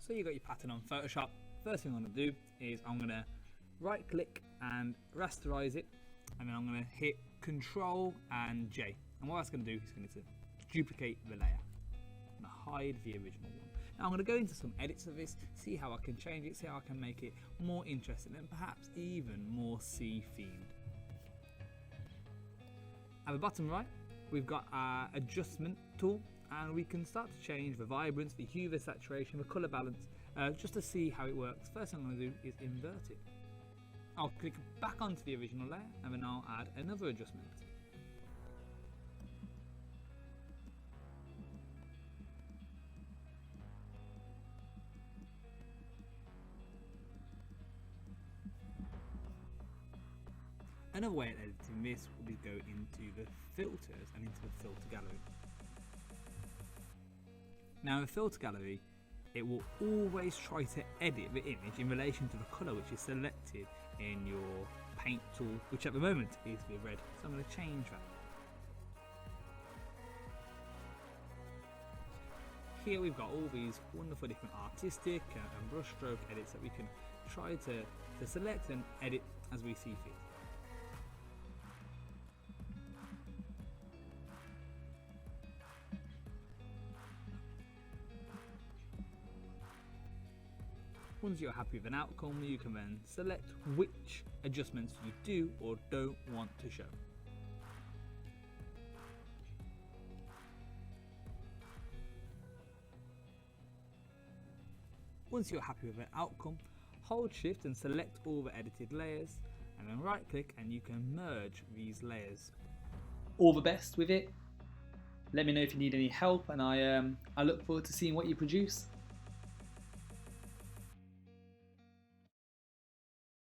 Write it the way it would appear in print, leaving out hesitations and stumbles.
So you got your pattern on Photoshop. First thing I'm going to do is I'm going to right click and rasterize it, and then I'm going to hit Control and J, and what that's going to do is going to duplicate the layer and hide the original one. Now I'm going to go into some edits of this, see how I can change it, see how I can make it more interesting and perhaps even more sea themed. At the bottom right we've got our adjustment tool, and we can start to change the vibrance, the hue, the saturation, the colour balance, just to see how it works. First thing I'm going to do is invert it. I'll click back onto the original layer and then I'll add another adjustment. Another way of editing this will be go into the filters and into the filter gallery. Now in the filter gallery, it will always try to edit the image in relation to the colour which is selected in your paint tool, which at the moment is the red. So I'm going to change that. Here we've got all these wonderful different artistic and brushstroke edits that we can try to select and edit as we see fit. Once you're happy with an outcome, you can then select which adjustments you do or don't want to show. Once you're happy with an outcome, hold Shift and select all the edited layers, and then right click and you can merge these layers. All the best with it. Let me know if you need any help, and I look forward to seeing what you produce.